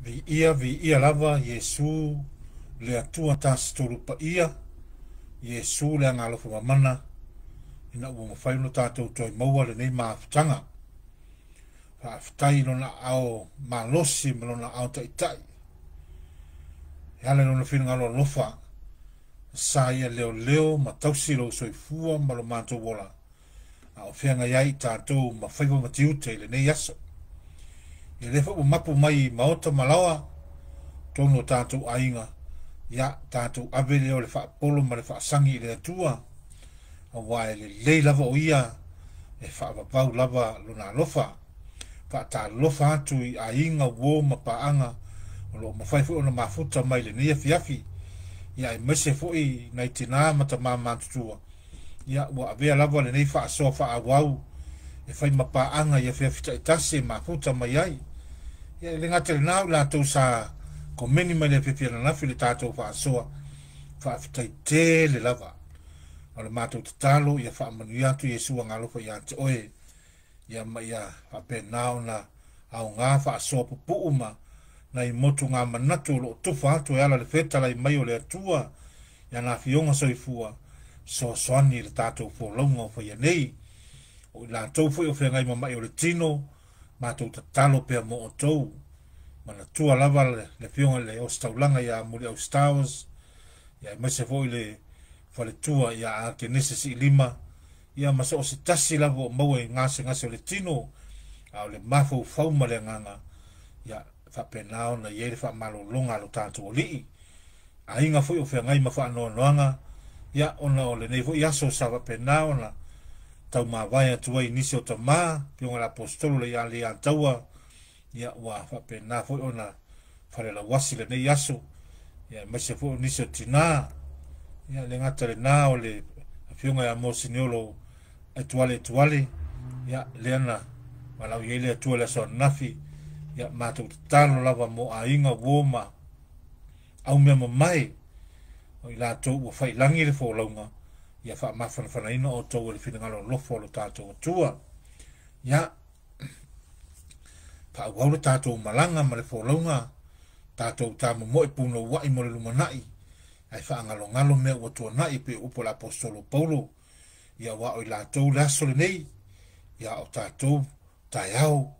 vi ia lava Iesu le atua tasitolu pa ia Iesu le Agaalofa Mamana ina ua mawhai no tātou toi maua le nei maafutanga whaafutai lona ao malosi ma lona ao taitai e ale lona whina lofa sa ia leo ma tausi lo soifua ma lo mātou wola a o whianga iai tātou ma whaiwa matiute le nei aso e lefa o mapu mai maota malawa tono tātou ainga ia tātou awe leo le whaapolo ma le whaasangi le atua a wae le lei lava o ia e whaapapau lava lona lofa whaata lofa atu i a inga wo ma paanga o lo mawhaifu o na mafuta mai le nia fiafi ia e mese foi nai tina mata mamantutua ia wa avea lava le nei whaasoa whaawau e whai ma paanga ia fiafi taitase mafuta mai ai ia le ngata le nau la tau sa ko meni mai le pepia na nafi le tātou whaasoa whaafitai te le lava o le mātou te talo ia whaamanu iatu Iesu Agaalofa ia te oe ia ma ia hape nao na au ngā whaasoa pupu uma na i motu ngā manatu lo tufa atu e ala le whetala i mai o le atua ia ngā fionga soifua so soani le tātou wholaunga o whaia nei o i la tau fui o whengai mamai o le tino mātou te talo pia mo o tau mana tua lava le fionga le o staulanga ia muli au stars ia mai se foi le fale tua ia a ke nesesi lima ia masa o se tasi lava o maua i ngase o le tino au le mafau fauma le nganga ia whapenao na iere whamalo longa lo tātou o lii a inga foi o whengai ma whaanoa noanga ia ona o le nei foi aso sa whapenao na tau mawai atuai nisi o ta maa pionga la apostolo le ia le antaua ia wa whapena foi ona whare la wasi le nei aso ia maise foi nisi o tina ia le ngata le nā o le pionga ya mo siniolo etuale ia le ana walau iele atua le aso nafi ia mātou talo lava mo a inga woma au mea mamai o i la tau ua whailangi le wholaunga ia wha mawhanawhana ina o tau le whinangalo lofo lo tātou atua ia pa au le tātou malanga ma le wholaunga tātou tāma moe puno wai mo le lumanai ai wha ngalo mea ua tua nai pe upo la apostolo Paulo ia wa o i la tau le aso le nei ia o tātou tai au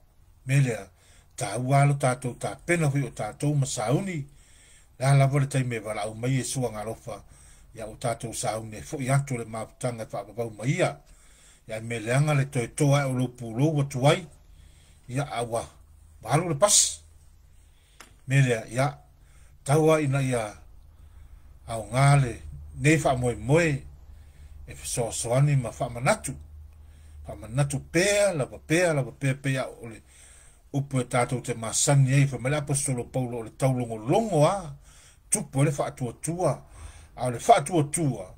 melea ta walo tātou ta pena hui o tātou masauni la lava le taime wala au mai Iesu Agaalofa ia o tātou sauni e fo i atu le maputanga e whaapapau mai ia me leanga le toi toa o lo pulo wa tuai ia awa walo le pas melea ia taua ina ia au ngale ne wha moe e soani ma wha manatu pea lava pea o le upu e tātou te masani ei whamele apostolo Paulo o le taulongo longo a tupu e le whaatua a le whaatua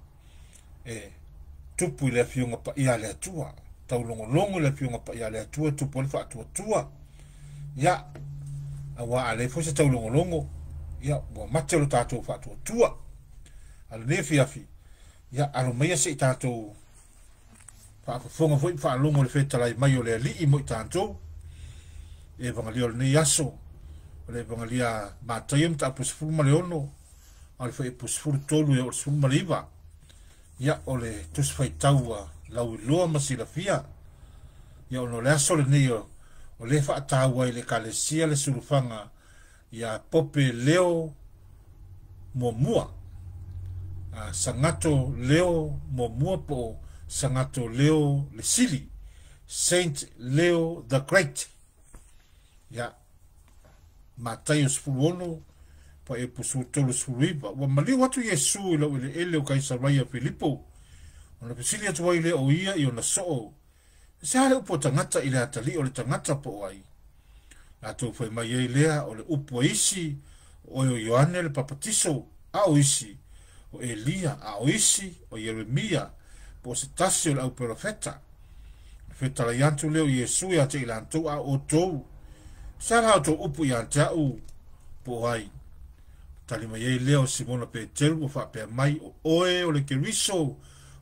e tupu i le fionga pa ia le atua taulongo longo le fionga pa ia le atua tupu e le whaatua ia a wa a le fose taulongo longo ia wa mate lo tātou whaatua a le nefiafi ia alo meia se i tātou whaafonga fwoi whaalongo le whetalai mai o le alii mo i tātou e vangalia le nei aso o le vangalia Mataio mta pusfuru ma le ono o le fai pusfuru tolu e o le sfuru ma le iwa ia o le tusfai taua lau i loa masilafia ia o no le aso le nei o le wha ataua i le Ekalesia le surufanga ia pope leo mua sangato leo mua po sangato leo le sili Saint Leo the Great ia Mataio sfuluono pa e pusu tolu sfuluipa wa maliu watu Iesu ila wile ele o kaisaraia Filipo ona pesili atu waile o ia i ona soo se hale upo tangata ile atali o le tangata po ai ato fai mai e lea o le upo isi o Ioane le papatiso a o isi o Elia a o isi o Yeremia po se tasi o le au profeta feta la yantu leo Iesu ya te ilantu a o tou sara to upu ya tau po ai tali mai leo Simona Peteru fa pe mai o le keriso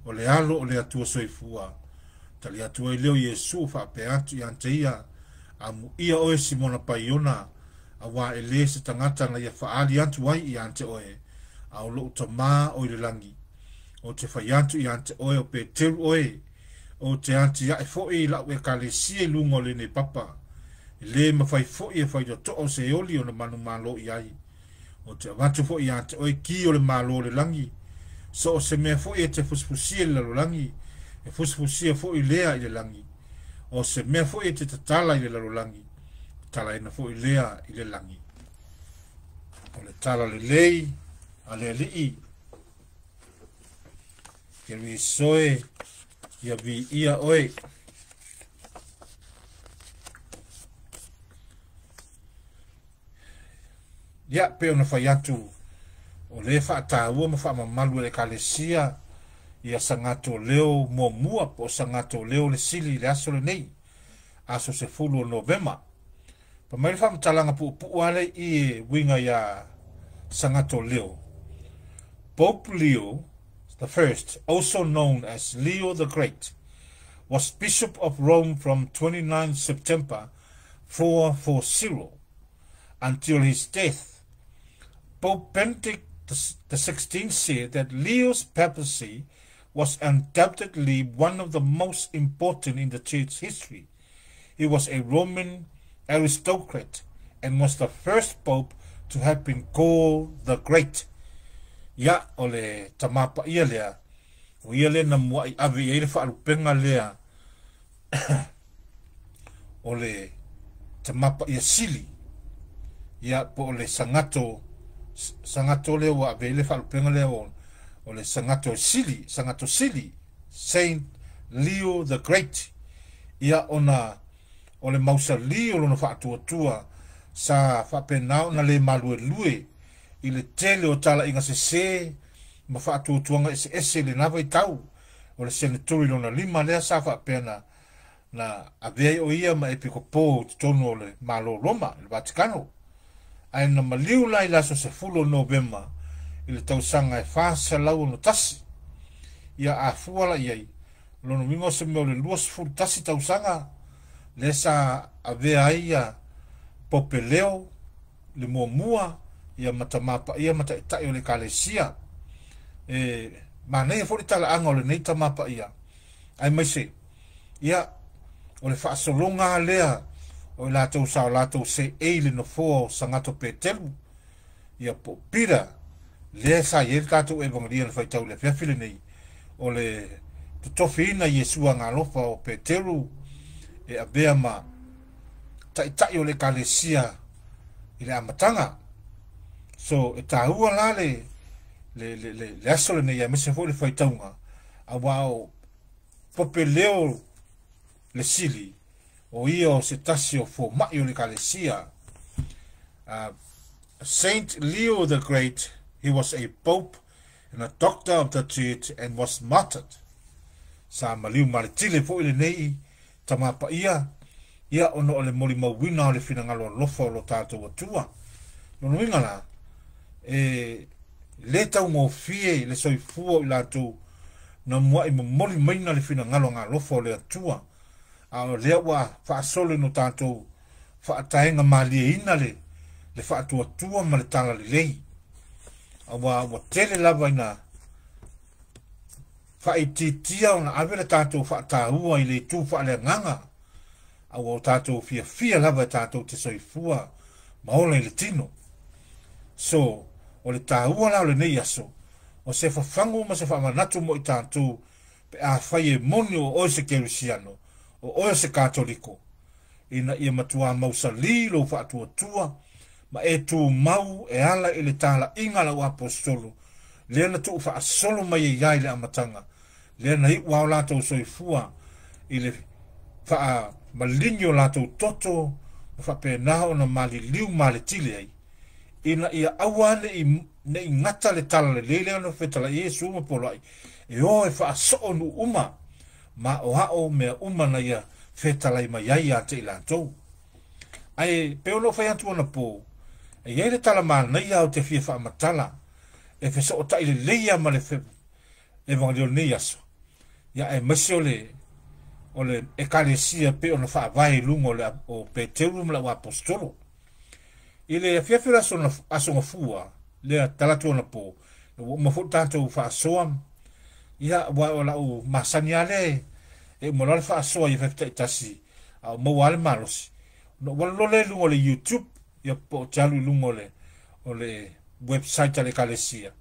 o le alo o le atua soifua tali atua leo Iesu fa pe atu ya teia amu ia o Simona Paiona awa ele se tangata na ia faali atu ai i ante oe au lo utama o le langi o te whaiantu i ante oe o Peteru oe o te ante ia e foi la ue Ekalesia lungo le ne papa le mawhai foi e whai to o se oli o na manu malo i ai o te avatu foi i ante oe ki o le malo le langi so o se mea foi e te fusfusia le lalo langi e fusfusia foi lea i le langi o se mea foi e te tatala i le lalo langi tala ina foi lea i le langi o le tala le lei a le alii ke ri soe ia vi ia oe ia pe ona fai atu o le whaataua ma whaamamalu le Ekalesia ia sangato leo mua po sangato leo le sili le aso le nei aso se fulu o Novema pa mai whamatalanga pu ale i winga ia sangato leo Pope Leo the First, also known as Leo the Great, was Bishop of Rome from 29 September 440 until his death. Pope Benedict XVI said that Leo's papacy was undoubtedly one of the most important in the church history. He was a Roman aristocrat and was the first pope to have been called the Great. Ia o le tamapa ia lea o ia le na mua i awe i le whaarupenga lea o le tamapa ia sili ia po o le sangato lea wa awe i le whaarupenga lea o le sangato sili Saint Leo the Great ia ona o le mausalio lona whaatuatua sa whapenao na le malue i le tele o tala inga se ma whaatuatuanga ese le nawa i tau o le senaturi lona 5 lea sa whapena na avei o ia ma epikopo tono o le malo Roma le Vaticano ai na maliu lai laso se fulo Novema i le tausanga e whasa lau no tasi ia a fuala iai lono mingo se meo le luas fulu tasi tausanga le sa avea ia popeleo le mua ia matamapa ia mataitai o le Ekalesia manei fo le talaanga o le nei tamapa ia ai mai se ia o le whaasolonga lea o latou sa o latou se eile no fo sangato Peteru ia po pira le sa ye katou evangelia le faitau le fiafile nei o le tofina Iesu Agaalofa o Peteru e avea ma taitai o le Ekalesia i le amatanga so e tahua la le aso le nei me se fo le faitaunga a wao popeleo le sili o io se tasio fo mai o le Ekalesia Saint Leo the Great, he was a pope and a doctor of the church and was martyred. Sa maliu maritile fo ile nei tamapa ia ono ole moli mawina ole finangalo lofa lo tatou atua. Lono ingala le tau mo fie le soifua i latou na mua i moli maina le finangalo ngā lofa ole atua. A lea wa whaasole no tatou whaataenga malie ina le whaatua ma le tala le lei. A wa tele lava ina whaititia o na awele tatou whaatahua i le tū whaale nganga. A wa tatou fia lava tatou te soifua maola i le tino. So, o le tahua lao le nei aso, o se whafangu ma se whamanatu mo i tatou pe a whaie moni o oe se kerusiano, o oe se katoliko. Ina ia matua mausali lo whaatuatua, ma e tu mau e ala i le tala inga la apostolo, lena tu wha asolo mai e iai le amatanga, lena hi wao lato soifua, i le wha malinyo lato toto, wha penaho na mali liu mali tile ai, ina ia awane i ngata le tala le lele ano whetala Iesu ma polai, e o e wha aso nu uma, ma o hao mea uma na ia whetala i mai ai ate i lato. Ai, peono whai atu ana po, e iei le tala maa nei au te fia wha matala, e whesa o tai le leia ma le evangelio nei aso. Ia e mese o le Ekalesia pe o na Faavaeina lungo o Peteru ma la o apostolo. ile fiafira asonga fua le talatu na po mo fu tanto fa soam ia wa ola u masaniale e mo la fa so ia fa tasi mo wal malos no wal le lungo le YouTube ia po chalu lungo le website le Ekalesia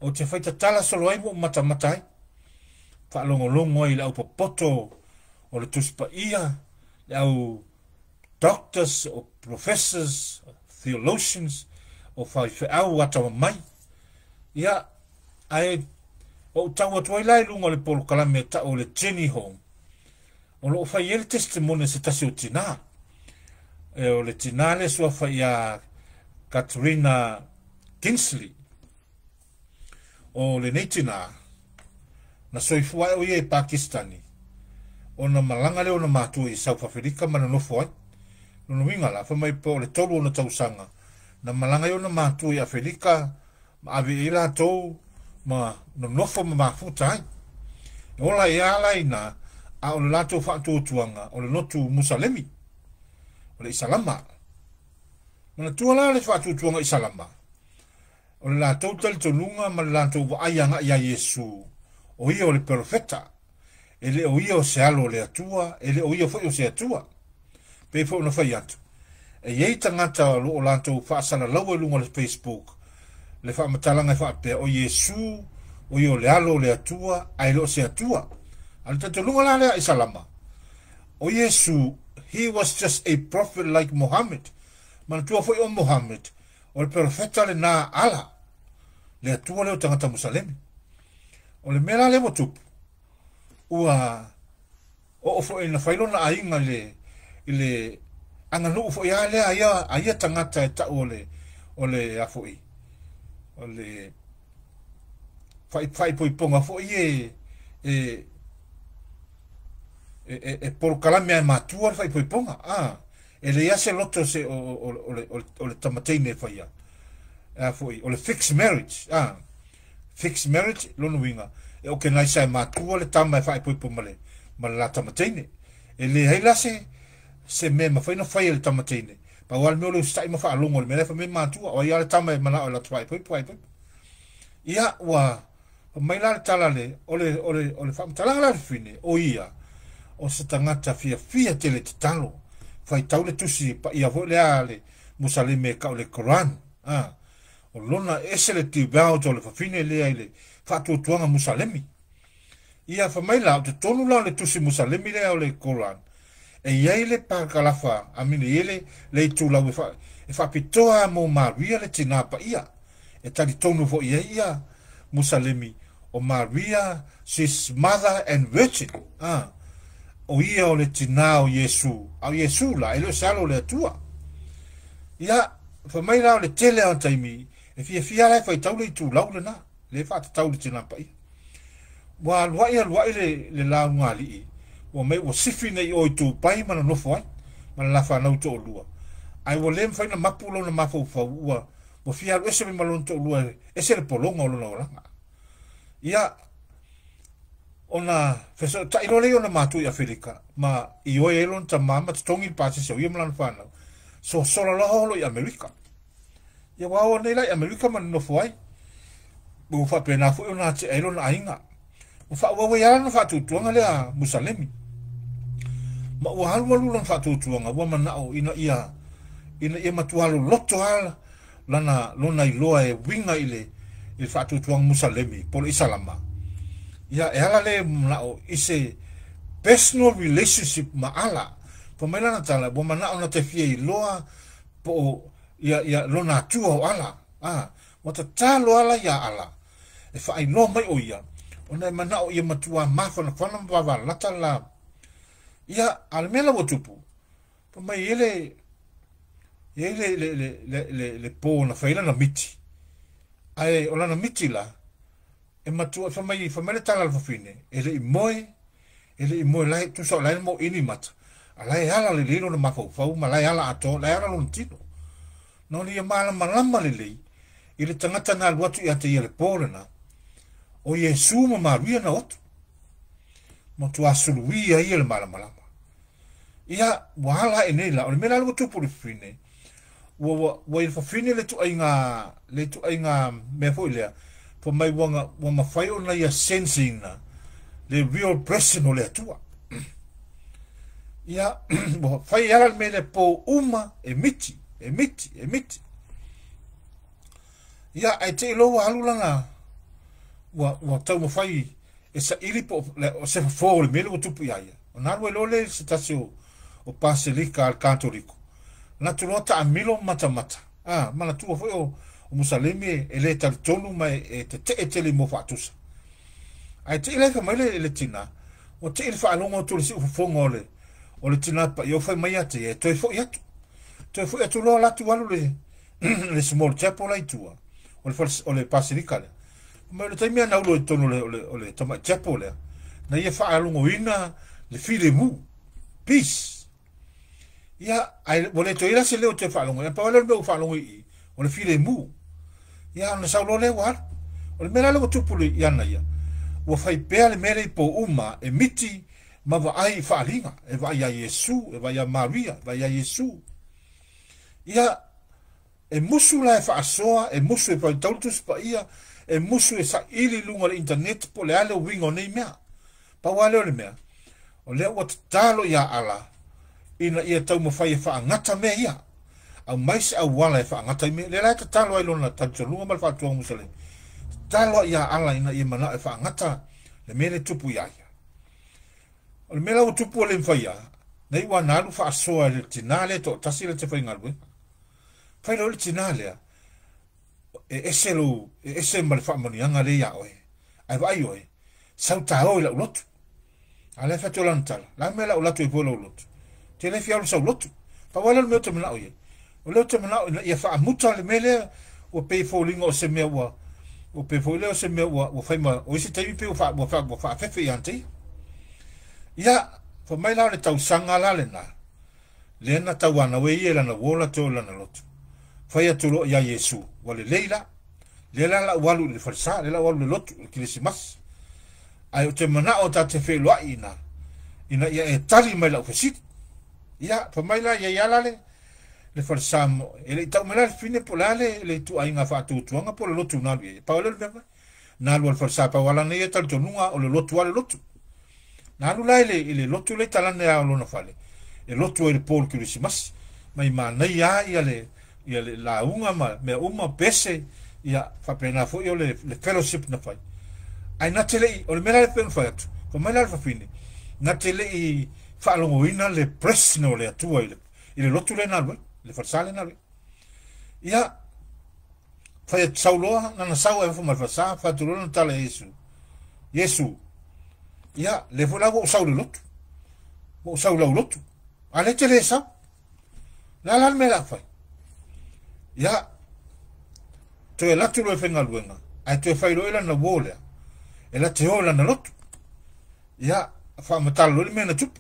o te fa tala solo ai mo mata fa longo ile au poto o le tuspa ia au doctors or professors theologians o fa au ata mai ia ai o tawa toilai lungo le polo Kelemete o le Jenny home o lo fa yel testimony se tasi o tina e o le tina le so fa ia Katrina Kingsley o le netina na soifua o ye Pakistani o na malanga le o na matu i South Africa mana no foi no winga la fa mai po le tolu na tausanga na malanga yo na matu i Afrika ma ave ila to ma no nofo ma futai ola ia laina a o lato fa tuanga o le notu musalemi o le isalama mana tuala le fa tuanga isalama o le lato tal tonunga ma lato wa ayanga ya Iesu o ia o le profeta ele o ia o se alo le atua ele o ia foi o se atua pe fo no fai atu e ye tangata o lato fa sala lawa lunga le Facebook le fa matalanga fa pe o Iesu o yo le alo le atua ai lo se atua al te lunga la le isalama o Iesu he was just a prophet like Muhammad man tu foi o Muhammad o le profeta le na ala le atua le tangata musalemi o le mela le motupu ua o foi na failo na ainga le anga no foi ale ia tangata e ta ole afoi ole fai poi ponga foi e por Kelemete matua fai poi ponga ele ia se loto se o le tamatene fai afoi ole fixed marriage fixed marriage lono winga e o ke nai sai matua le tama fai poi pomale ma la tamatene ele hela se me ma fai no fai le tamatene pa wal me o le stai ma fa longo le me fa me matua o ia le tama ma la fai poi ia wa mai la tala le ole fa tala la fine o ia o se tangata fia tele talo fai taule tusi pa ia vo le ale musalime ka le Quran o lona esele ti bao to le fa fine le ile fa tu tuanga musalemi ia fa mai la te tonu la le tusi musalemi le o le Quran e ia ile pa Agaalofa amine ile le tu la fa pitoa mo Maria le tina pa ia e tali tonu fo ia musalemi o Maria she's mother and virgin o ia o le tina o Iesu au Iesu la ele salo le tua ia fa mai la le tele on taimi e fia la fa tau le tu lau le na le fa tau le tina pa ia wa lwa le la ngali o me o sifine o tu pai mana no foi mana la fa no to lua ai wo lem fa na mapulo na mafu fa ua o fia ese me malon to lua ese le polonga o lona ia ona feso ta ilo le ona matu ia Afrika ma i o elon ta mama tongi pasi so ia malan fa no so la holo ia Amerika ia wa o nei la Amerika man no foi bu fa pena fu ona te elon ainga o fa wa ya no fa tu tuanga le musalemi ma o halu lon fa tu tuanga wa mana o ina ia matualo loto hala lona iloa e winga ile il fa tu tuanga musalemi polo isalama ia e ala le na o ise personal relationship ma ala po mena na tala bo mana ona te fie iloa po ia lona tua o ala wata talo ala ia ala e fa ai no mai o ia ona mana o ia matua mafana fana bava lata la ia almela wotupu po mai ele le po na faila na miti ai ola na miti la e matua fa mai tala fa fine ele i moe lai tu so lai mo ini mat ala ala le lilo na mafo fa ma lai ala ato lai ala lo tino no ni mala malama le ile tangata na watu ia te ile porena o Iesu ma Maria na otu mo tu asuluia ia le malama ia wala enela o le mela lo tu por fine wa il fa fini le tu ainga me foi le po mai wanga fai ona ia sensing na le real person o le tua ia bo fai ala me le po uma emiti ia ai te lo alulanga wa tau mo fai esa ili po o se fo le mele o tupu ia ona lo le se tasio o paselika al católico na tulota amilo mata mana tu foi o musalemi ele tal tonu mai te le mo fatusa ai te ile fa mai le tina o te ile fa longo tu si fongo o le tina pa yo fa mai ate e toi foi atu lo la tu alu le small chapel ai tua o le paselika le ma le taimia na ulo tonu le tama chapel le na ia fa longo ina le file mu peace ia ai vole to ira se leo te falongo e pa vole me falongo I o le file mu ia na saulo le war o le mera le tupuli ia na ia o fai pe le mera po uma e miti ma va ai falinga e va ia Iesu e va ia Maria va ia Iesu ia e musu la fa soa e musu e pa tautus pa ia e musu e sa ili lunga le internet po le ale wingo nei mea pa wale o le mea o le o talo ia ala ina ia tau mawhai e ngata me ia. Au maise au wala e ngata me. Le lai ta talo ai lona tantalunga mal whaatua musale. Talo ia ala ina ia mana e ngata le mele tupu ia ia. O le mela o tupu o le mwhai ia. Nei wa nalu whaasoa le tinale to tasi le te whai ngalwe. Whai lo le tinale e ese male whaamanianga le ia oe. Ai vai oe. Sau ta oe la ulotu. Ale fa tolan tala. La mela ulatu e polo ulotu. Te le fialu sa ulotu. Pa wala le meo te mana oe. O leo te mana oe ia fa muta le mele o pe folinga o se mea ua. O pe folinga o se mea ua. O fai ma o isi teimi pe o fa fefe i ante. Ia fa mai lao le tau sanga la le na. Le na tau ana we ie lana wola te o lana lotu. Fai atulo ia Iesu. Wale leila. Le la walu le farsa. Le la walu le lotu. Le kilisimas. Ai o te mana o ta te whelua ina ia e tali mai la ufesiti ia pa mai la ia iala le farsamo e le tau mela le fine po lale le tu ainga whaatutuanga po le lotu nalu e pa ole le mea nalu al farsa pa wala ne e tali tonunga o le lotu ale lotu nalu la le lotu le talane a olona fale e lotu e le polo kilisimas mai mana ia le la unga ma mea uma pese ia whapena fo i le fellowship na fai ai na tele o le mela le pen fa atu ko mai la fa fini na tele I fa longo ina le presno le atua ile lotu le na le farsale na ia fa et saulo na sau e fa mal fa tu lo tale Iesu ia le vola go sau le lotu go sau la lotu ale tele sa la mela fa ia to e latu lo fenga luenga ai to fa ilo ila na wole e la te ola na lotu ia fa matalo le mena tup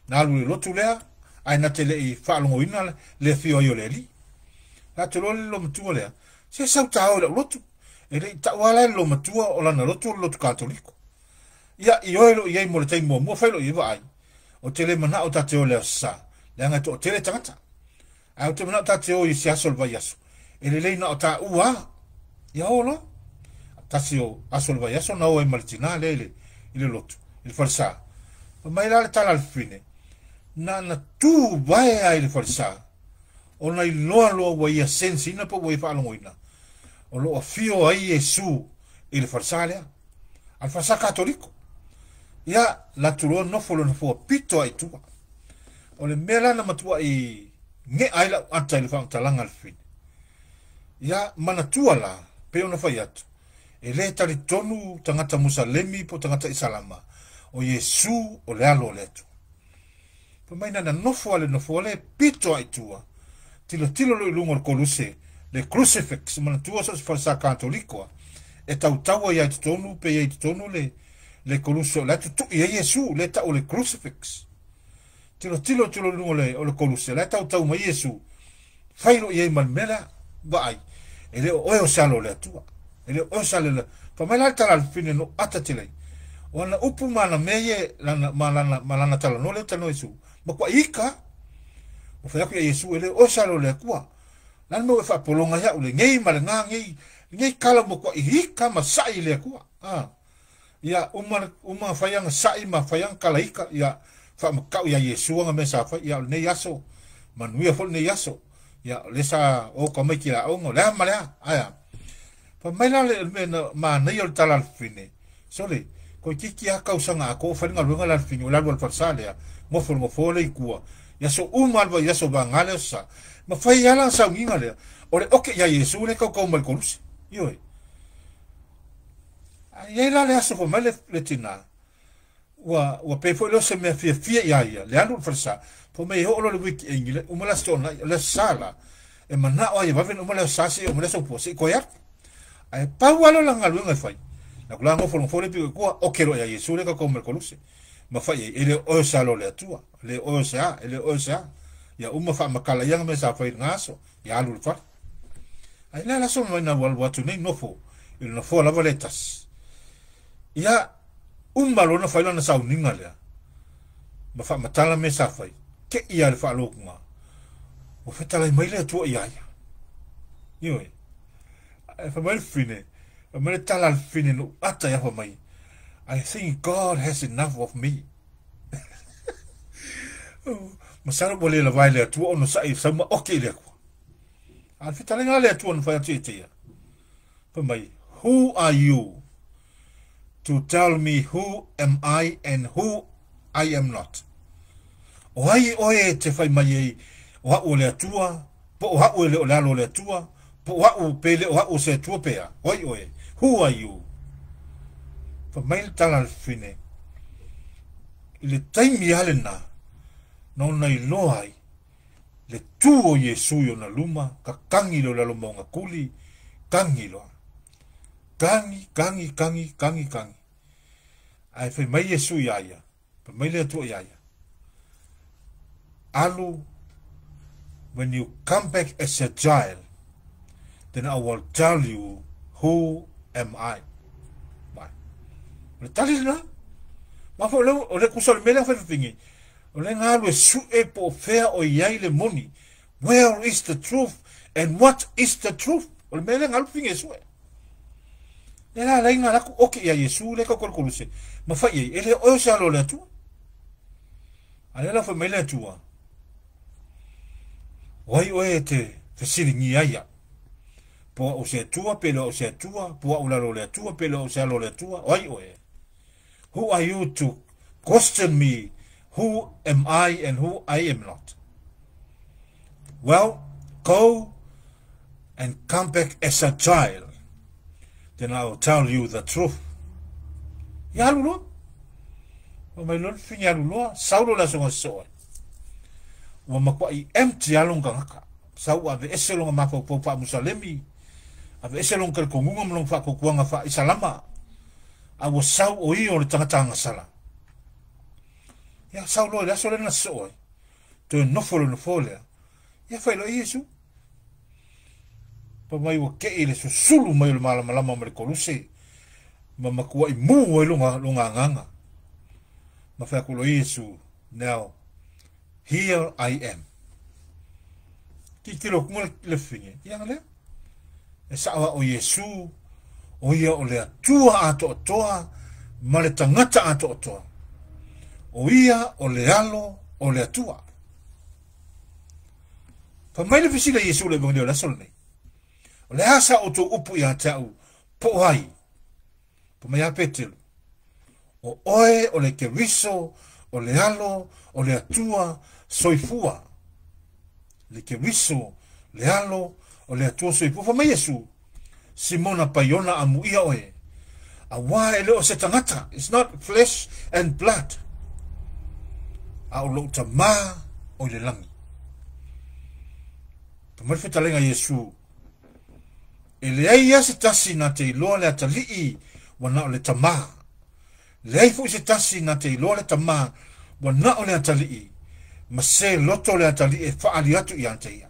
na lu lotu lea ai na tele I fa longo ina le fio yo le li la te lo mtua lea se sa ta ola lotu e le ta wala lo mtua ola na lotu katoliko ia I oilo ia mo le tai mo fa lo I vai o tele mana o ta te ola sa le nga to tele tangata ai o te mana ta te o I se asol vai aso e le na o ta ua ia ola tasio asol vai aso na o e martina ile lotu il farsa mai la tala al fine na tu vai ai il farsa ona I lo wa ia sensi na po vai fa longoina o lo fio ai Iesu il farsa le al farsa cattolico ia la tulo no folo no fo pito ai tu o le mela na matua I nge ai la ata il fa talanga al fine ia mana tuala pe ona fai atu e le tali tonu tangata musalemi po tangata isalama o Iesu o le alo le tu. Pa mai nana nofo ale pito ai tua. Tilo lo ilungo le koluse, le crucifix, mana tua sa farsa katolikoa. E tau ai tonu, pe ai tonu le koluse, le tu ia Iesu, le tau le crucifix. Tilo ilungo le koluse, le tau mai Iesu. Failo iai malmela, vai. E le oe salo le tua. E le oe salo le, pa mai la tala al fine no ata tilei. Wana upu mana meye malana tala no le tano Iesu. Ma kwa ika o fa ya Iesu ele o salo le kwa. lan mo fa polonga ya ule ngei malenga ngei kala mo ko ihika masai le ku ya uma fayang sai ma fayang kalaika ya fa makau ya Yesu nga mesa fa ya ne yaso manuia fo ne yaso ya lesa o ko mai kila o ngola mala aya pa mai la le ma ne yo talal fine sole ko kiki aka usanga ko fa nga lunga la fine la wal farsale ya mo fo le ku ya so ba ya so bangale sa ma fa ya la sa nginga le ore oke ya Yesu ne ko mal kolus yo ai la le aso ko mai le tina wa pe fo lo se me fia ya le anu farsa po me ho lo wiki engile umala stona le sala e mana o va ven umala sasi umala so po se ko ya ai pa walo la ngalu ngai fai na kula ngo fo le pi ko o kero ya Yesu le ko mer koluse ma fai ele o sa lo le tua le o sa ele o sa ya fa makala yang me sa fai ngaso ya lu fa ai la so na wal watu nei no fo il no fo la valetas ya malo na fai la na sa uninga le ma fa matala me sa fai ke ia le fa lo nga o fetala mai le tua ia yo fa mal fine ma le tala al fine no ata ya fa mai I think God has enough of me. Masara boleh la vai le tua ono sai sama okay le ko al fitala nga le tua no fa tia pa mai who are you to tell me who am I and who I am not. Oe te fai mai wa o le tua, po wa o le o le tua, po wa o pele wa o se tua pea. Oe, who are you? Pa mai tala al fine. Ile taimi alena, no nai loai, le tuo Iesu yo na luma, ka kangi lo la luma nga kuli, kangi lo. Kangi. Ai fai mai Iesu iaia, pa mai le tua iaia. Alu, when you come back as a child, then I will tell you who am I. Bye. Le tali na, ma fo le kusol mele fa fingi. Ole ngalu su e po fea o iai le moni. Where is the truth and what is the truth? Ole mele ngalu fingi su e. Ela la inga laku oke ia Yesu le ka kolkoluse. Ma fa ye ele o sa lo le tu. Ale la fa mele tua. Oe te siringi aia. Po o se tua pelo o se tua, po o la lo le tua pelo o se lo le tua. Oe. Who are you to question me who am I and who I am not? Well, go and come back as a child. Then I will tell you the truth. Ya lulo. O mai lon finya lulo, saulo la songa soa. Wa makwa I empty along ngaka. Sau ave eselonga mako popa musalemi. Ave eselonga kal kongunga mlong fa ko kuanga fa isalama. Awo sau o I o le tangata sala. Ya sau lo la sole na soa. To no fole. Ya fa lo Iesu. Pa mai wa ke ile so sulu mai le malama me koluse. Ma makua I mu o lunga nganga. Ma fa ko lo Iesu. Now here I am. Kikilo kumule le finge. Yang le. E sawa o Iesu. O ia o le atua ato atoa. Ma le tangata ato atoa. O ia o le alo o le atua. Pa mai le fisila Iesu le bongi o la solne. O le asa o to upu ia tau. Po hai. Pa mai a Peteru. O oe o le keriso. O le alo o le atua. Soifua. Le keriso. Le alo o le atua soifua. Pa mai Iesu. Simona paiona amu ia oe. A wa ele o se tangata. It's not flesh and blood. A o lo tama o le langi. Pamari fetalenga Iesu. Ele aia se tasi na te iloa le atalii wana o le tama. Le aifu se tasi na te iloa le tama wana o le atalii. Ma se loto le atalii e faali atu I ante ia.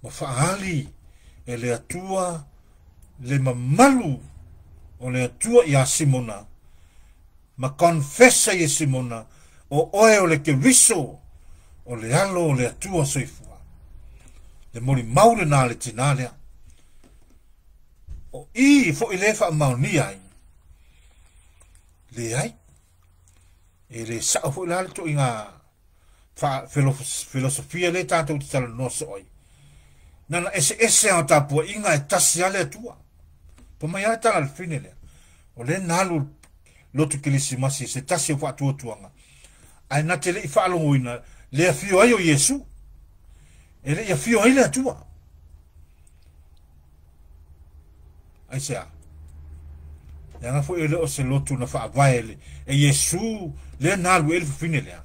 Ma faali e le atua le mamalu o le atua I a Simona. Ma confessa I Simona o oe o le keriso o le alo o le atua soifua. le mori maule na le tina lea. O I fo I le wha mauni ai. Le ai. E le sao fo I le to inga filosofia le tātou te tala noso oi. Nana ese au tāpua inga e tasi ale atua. Pa mai ale tala le fine lea. O le nalu lotu kilisimasi se tasi o wha atua tuanga. Ai na te le I whaalongo ina le a fio ai o Iesu. E le a fio ai le atua. Ai sea. E nga fo ele o se lotu na Faavaeina e Iesu le nalu ele fine lea.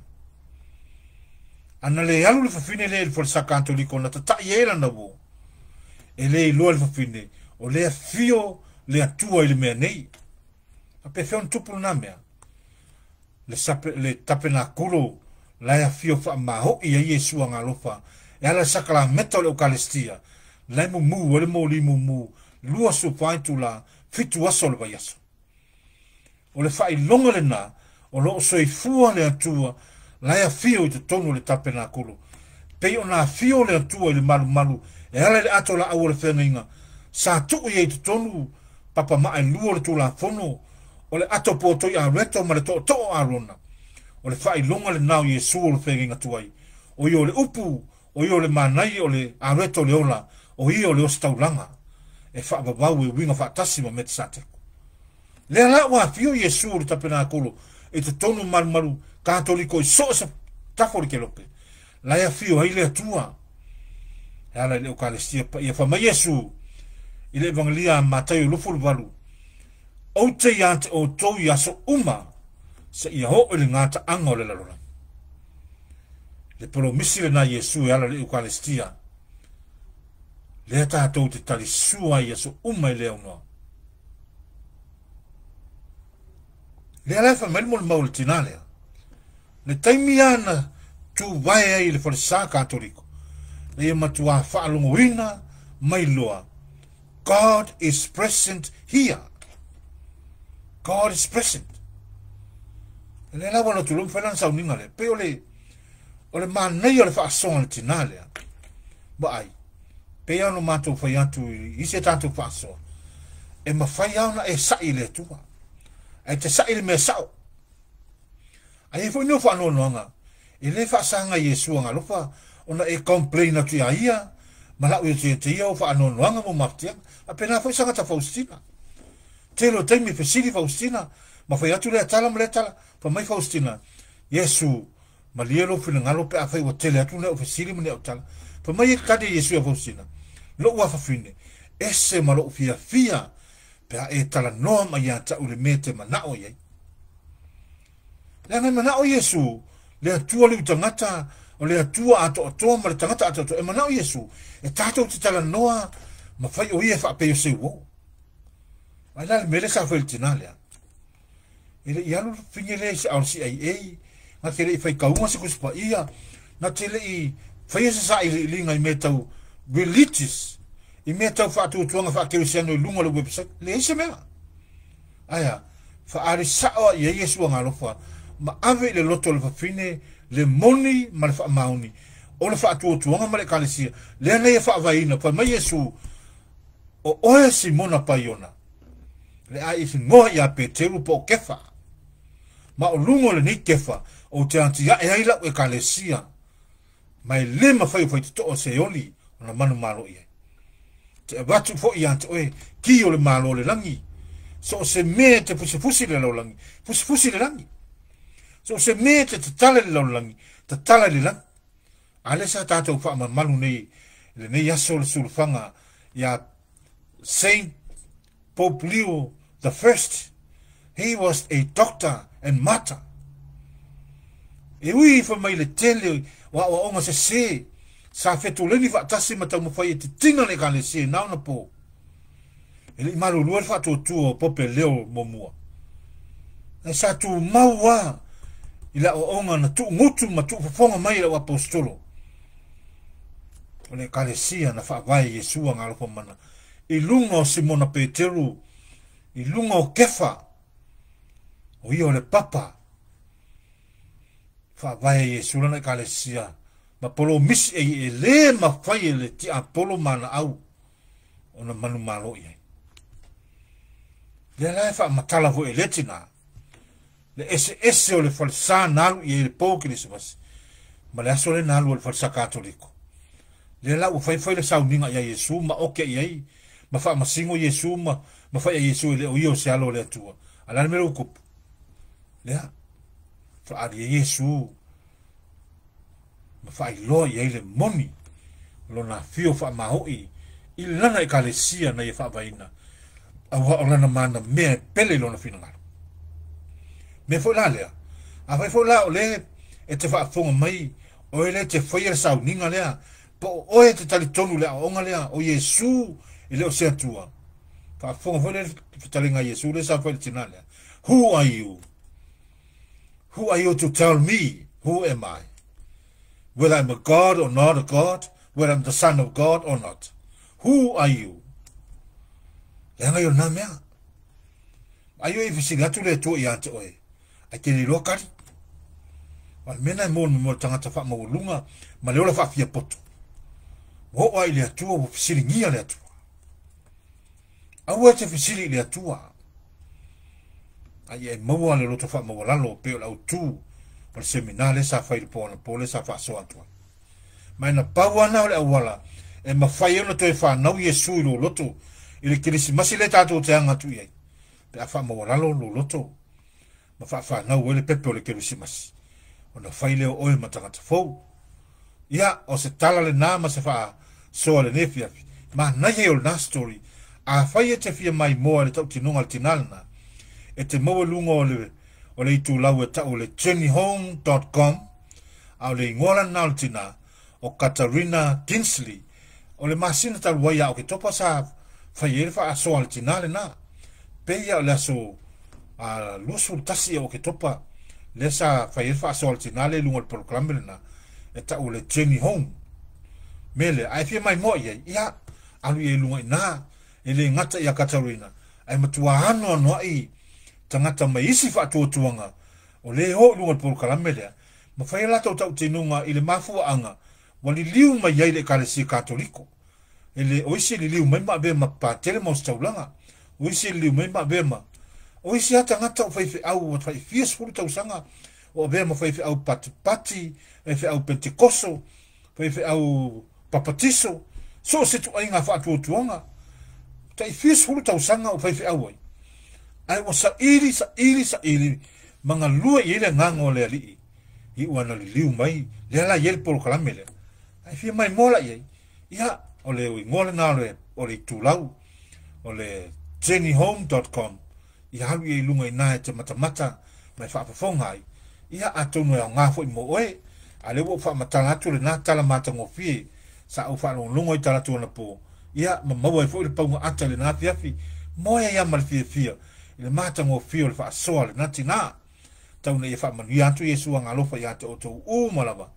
Ana le alu le fafine le for sa katoliko na tata yela na wo. E le lo le fafine o le fio le atua ile me nei. A pe fe un tupu na mea. Le tapena kuro la fio fa maho I Iesu Agaalofa. E ala sakala meta le Ekalesia. La mu le mo li mu lua su tu la fitu aso le vayaso. O le fai longa le na o lo so I fua le atua. Laia fio I te tonu le tapena kulu. Pei ona fio le atua I le malu. E ala le ato la au le whenga. Sa tuku I te tonu. Papa maa lua le tu la fono. O le ato poto I a reto ma le to arona. O le whai longa le nao Iesu o le whenga tuai. O I o le upu. O I o le manai o le a reto le ola. O I o le ostaulanga. E wha babau e winga wha tasima me te sateko. Le ala wa fio Iesu o le tapena kulu. E te tonu malu. Katoliko I so sa tafori ke lope. Laia fio hai le atua. E ala le Ekalesia pa ia wha mai Iesu. I le evangelia Mataio lufulu walu. O te iante o tau I aso uma. Sa ia ho le ngata anga o le lalora. Le promisi le na Iesu e ala le Ekalesia. Le tātou te tali sua I aso uma I le unua. Le ala wha melmo le maule tinalea. Le taimi ana tu vai ai le foresa katoliko. Le matua whaalongoina mai loa. God is present here. God is present. Le lawa no tulum whanan sa uninga le. Pe o le manei o le whaasonga le tinalea. Ba ai. Pe ano mato whai atu I se tātou whaasonga. E mawhai au na e sai le tua. Ai te sai le mea sao. Ai fo no fa no nga. E le fa sanga Iesu Agaalofa ona e complain atu ia. Mala u te ia fa no nga mo maftia. Apena fo sanga ta Faustina. Te lo temi fe sili Faustina. Ma fa atu le tala pa mai Faustina. Iesu ma lielo fina ngalo pe afai wa tele atu le fe sili mne tala. Pa mai kade Iesu Faustina. Lo wa fa fine. Ese ma lo fia. Pe e tala no ma ya ta u le mete mana o ye. Le mana o Iesu, le atua le utangata, o le atua ato ma le tangata ato, e mana o Iesu, e tātou te tala noa, ma fai o ia whaapeo se uo. Ai la le mele sa whael tina lea. E le ialu finge le se aul si ai, nga te le I whai kaunga se kuspa ia, nga te le I whai esa sa I linga I metau religious, I metau whaatu tuanga whaakerisiano I lunga le website, le ese mea. Aia, whaare sao I Iesu Agaalofa, ma ave le loto le fafine le moni ma le fa mauni o le fa tuanga ma le Ekalesia le nei Faavaeina pa mai Iesu o oe Simona paiona le ai si ngoa ia Peteru po kefa ma o lungo le ni kefa o te antia e aila o Ekalesia mai le ma fai to o se oli ona manu malo ia te watu fo ia te oe ki o le malo le langi so se me te fusi le langi fusi le langi. So se me te tala le laulangi, te tala le lang. Ale sa tātou wha malu nei, le nei aso le sulfanga, ya Saint Pope Leo the First. He was a doctor and martyr. E ui wha mai le tele, wa onga se, sa fetu leni wha tasi matau mawhai e te tinga le Ekalesia, nauna po. E le malu lua le wha tuatua Pope Leo momua. E sa tu maua, ila o onga na tu ngutu ma tu fonga mai la apostolo o le Ekalesia na Faavaeina Iesu Agaalofa mana I lunga o Simona Peteru I lunga o Kefa o ia o le papa Faavaeina Iesu na Ekalesia ma polo mis e le ma fai le ti a polo mana au ona manu malo ia le la fa matala vo le tina le ese o le falsa nalu i le po Krismas ma le aso le nalu o le falsa katoliko le la u fai le sauninga ia Iesu ma oke ia ma fa masingo Iesu ma fa Iesu le o io se alo le atua ala me lo kup le fa ari Iesu ma fai lo ia le moni lo na fio fa mahoi i lana Ekalesia na ia Faavaeina awa o lana mana me pele lo na fina me foi la lea a vai foi la o le e te fa fonga mai o ele te foi e sau ninga lea po o e te tali tonu lea o lea o Iesu e le o se atua fa fonga foi le talinga Iesu le sa foi le tina lea who are you to tell me who am I whether I'm a God or not a God, whether I'm the son of God or not. Who are you? Lenga yo na mea. Ayo e fisigatu le to ia te oe. Ai te li lokari. Wal mena mo tangata fa mo lunga, ma le ola fa fia poto. Wo ai le atua wo fisiri ngia le atua. Awa te fisiri le atua. Ai e maua le loto fa mo lalo pe o tu. Por seminale sa fai pona pole sa fa so atua. Mai na pawana o le awala e ma fai ona to e fa nau Iesu lo loto i le Krismasi le tatou te anga tu iai pe a fa mawalalo lo loto ma fa nau ele pepe o le Krismasi ona fai leo oe ma tangata fou ia o se tala le nā ma se fa soa le nefiafi ma nai e o na story a fai e te fia mai moa le tau tinunga le tinalna e te maua lunga o le itu lau e tau le journeyhome.com au le ingola nao le tina o Katarina Tinsley o le masina taluaia o ke topa sa fai ele fa asoa le tina le na peia o le aso a lusu tasi o ke topa le sa fai ele fa asoa le tina le lunga le programa le na e tau le journeyhome mele ai fia mai mo ia alu e lunga ina ele ngata ia Katarina ai matua ano ai tangata mai isi fa tuanga o le ho lunga por kalamele ma fai la tau tinunga ile mafu anga wali liu mai ia le Ekalesia katoliko ele oisi liu mai ma be ma pa tele mo staulanga oisi liu mai ma be ma oisi ata ngata fai au o fai fies fu tau sanga o be ma fai au pati fai au pentecoso fai au papatiso so se tu ainga fa tuanga tai fies fu tau sanga o fai au ai wa sa ili manga lua ile ngango le ali i wana liu mai le la yel por kalamele ai fi mai mola ia ole o ngole na le ole tulau ole journeyhome.com ia halu i lunga ina te matamata mai fa fonga ia atonu e nga fo mo oe ale wo fa matanga tu le na tala mata ngofi sa o fa lunga i tala tu na po ia mo e fo le ponga atale na fiafi mo ia mal fia le mata ngo fio le fa soa le natina tau ne fa man ia tu Iesu Agaalofa ia te oto u malava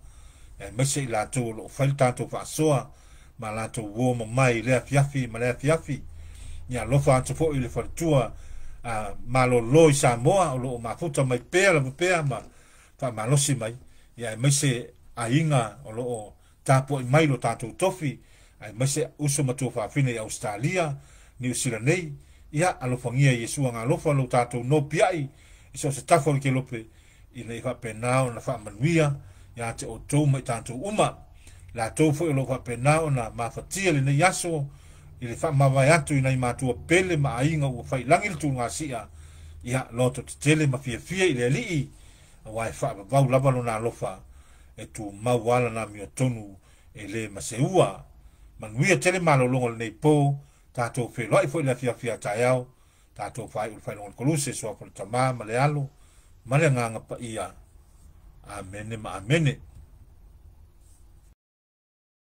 e mese la tu lo fai tanto fa soa ma la tu wo mai le fiafi ma le fiafi ia lo fa tu fo ile fa tua ma lo loi sa moa o lo ma futa mai pe la pe ma fa ma lo si mai ia mese ainga o lo tapo mai lo tanto tofi ai mese uso ma tu fa fine Australia New Zealand ia alofangia Iesu Agaalofa lo tatou no piai so se tafo ke lope i le fa penao na fa manuia ia te o tou mai tatou uma la tou fo lo fa penao na mafatia le yaso i le fa mawai atu i nei matua pele ma ainga o fai langi tu ngasia ia loto te tele ma fia i le lii wai fa vau lava lo na alofa e tu mawala na mio tonu e le maseua manuia tele malo longo le nei po tatou fe loi foi la fia taiao tatou fai lo koluse so por tama malealo male nga pa ia amene ma amene